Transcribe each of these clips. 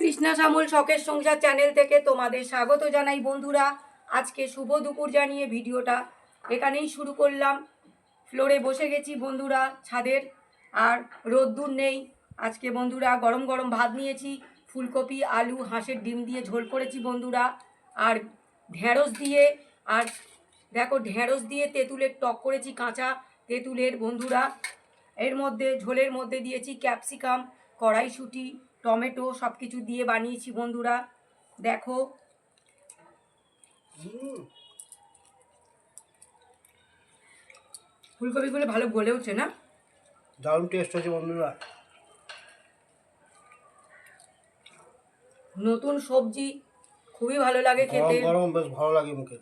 কৃষ্ণা শ্যামল শখের সংসার চ্যানেল থেকে তোমাদের স্বাগত জানাই বন্ধুরা। আজকে শুভ দুপুর জানিয়ে ভিডিওটা এখানেই শুরু করলাম। ফ্লোরে বসে গেছি বন্ধুরা ছাদের, আর রোদ্দুর নেই। আজকে বন্ধুরা গরম গরম ভাত নিয়েছি, ফুলকপি আলু হাঁসের ডিম দিয়ে ঝোল করেছি বন্ধুরা, আর ঢেঁড়স দিয়ে, আর দেখো ঢেঁড়স দিয়ে তেঁতুলের টক করেছি, কাঁচা তেঁতুলের বন্ধুরা। এর মধ্যে ঝোলের মধ্যে দিয়েছি ক্যাপসিকাম, কড়াইশুঁটি, টমেটো সব কিছু দিয়ে বানিয়েছি বন্ধুরা। দেখো ফুলকপিগুলো ভালো গলে উঠছে না, দারুণ টেস্ট হয়েছে বন্ধুরা। নতুন সবজি খুবই ভালো লাগে খেতে। গরম গরম বেশ ভালো লাগে মুখে।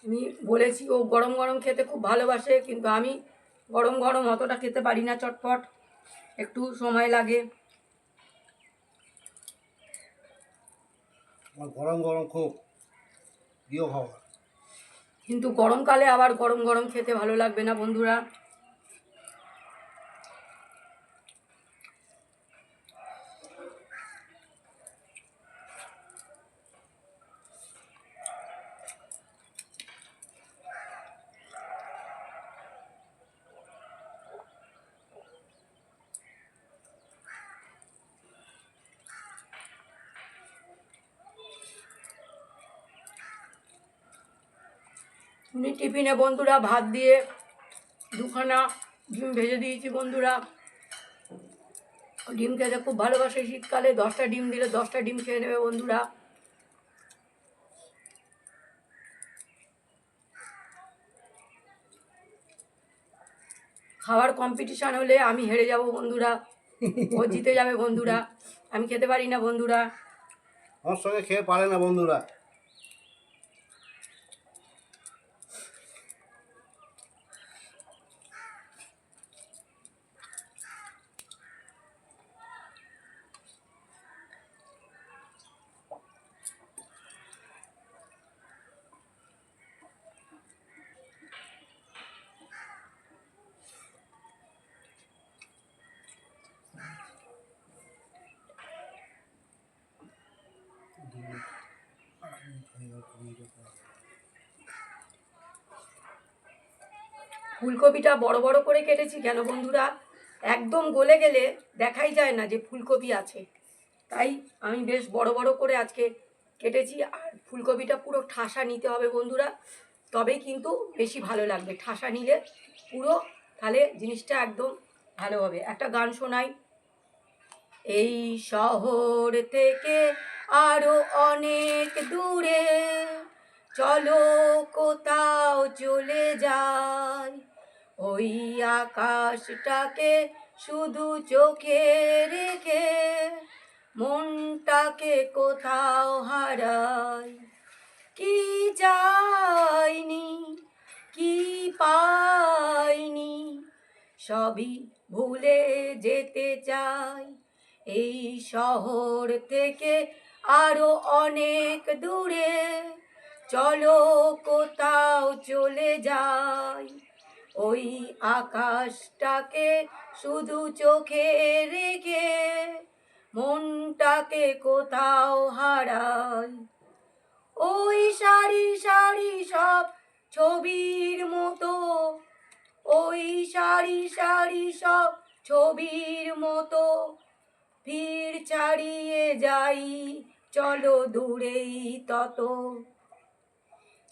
আমি বলেছি ও গরম গরম খেতে খুব ভালোবাসে, কিন্তু আমি গরম গরম অতটা খেতে পারি না, চটপট একটু সময় লাগে। আমার গরম গরম খুব প্রিয় খাবার। কিন্তু গরমকালে আবার গরম গরম খেতে ভালো লাগবে না বন্ধুরা। আমি টিফিনে বন্ধুরা ভাত দিয়ে দুখানা ডিম ভেজে দিয়েছি বন্ধুরা। ডিম খেতে খুব ভালোবাসে, শীতকালে 10টা ডিম দিলে 10টা ডিম খেয়ে নেবে বন্ধুরা। খাওয়ার কম্পিটিশান হলে আমি হেরে যাব বন্ধুরা, ও জিতে যাবে বন্ধুরা, আমি খেতে পারি না বন্ধুরা। আমার সঙ্গে খেয়ে পারে না বন্ধুরা। ফুলকপিটা বড় বড় করে কেটেছি কেন বন্ধুরা, একদম গলে গেলে দেখাই যায় না যে ফুলকপি আছে, তাই আমি বেশ বড় বড় করে আজকে কেটেছি। আর ফুলকপিটা পুরো ঠাসা নিতে হবে বন্ধুরা, তবেই কিন্তু বেশি ভালো লাগবে। ঠাসা নিলে পুরো, তাহলে জিনিসটা একদম ভালো হবে। একটা গান শোনাই। এই শহর থেকে আরো অনেক দূরে চলো কোথাও চলে যাই, ওই আকাশটাকে শুধু চোখে রেখে মনটাকে কোথাও হারাই। কি চাইনি, কি পাইনি, সবই ভুলে যেতে চাই। এই শহর থেকে আরো অনেক দূরে চলো কোথাও চলে যাই, ওই আকাশটাকে শুধু চোখে রেখে মনটাকে কোথাও হারাই। ওই সারি সারি সব ছবির মতো, ওই সারি সারি সব ছবির মতো ভিড় ছাড়িয়ে যাই, চলো দূরেই তত।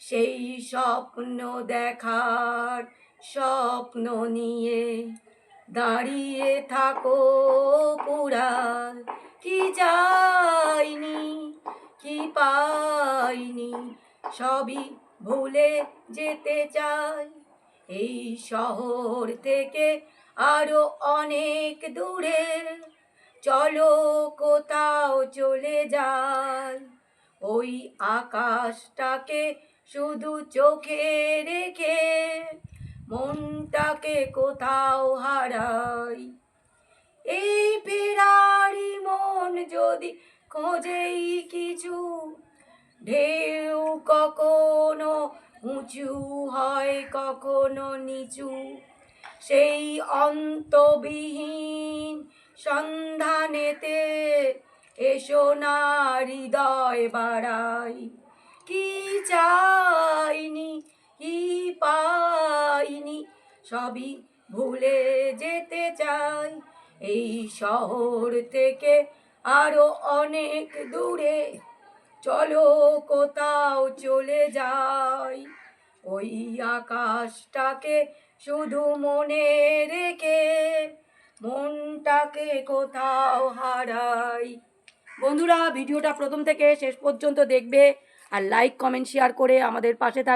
সেই স্বপ্ন দেখার স্বপ্ন নিয়ে দাঁড়িয়ে থাকো পুরার। কি চাইনি, কি পাইনি, সবই ভুলে যেতে চাই। এই শহর থেকে আরো অনেক দূরে চলো কোথাও চলে যাই, ওই আকাশটাকে শুধু চোখে রেখে মনটাকে কোথাও হারাই। এই ফেরারি মন যদি খোঁজেই কিছু, ঢেউ কখনো উঁচু হয় কখনো নিচু, সেই অন্তবিহীন সন্ধানেতে এসো না হৃদয় বাড়াই। কি চাইনি কি পাইনি সবই ভুলে যেতে চাই, এই শহর থেকে আরো অনেক দূরে চলো কোথাও চলে যাই, ওই আকাশটাকে শুধু মনে রেখে মনটাকে কোথাও হারাই। বন্ধুরা ভিডিওটা প্রথম থেকে শেষ পর্যন্ত দেখবে আর লাইক কমেন্ট শেয়ার করে আমাদের পাশে থাকবে।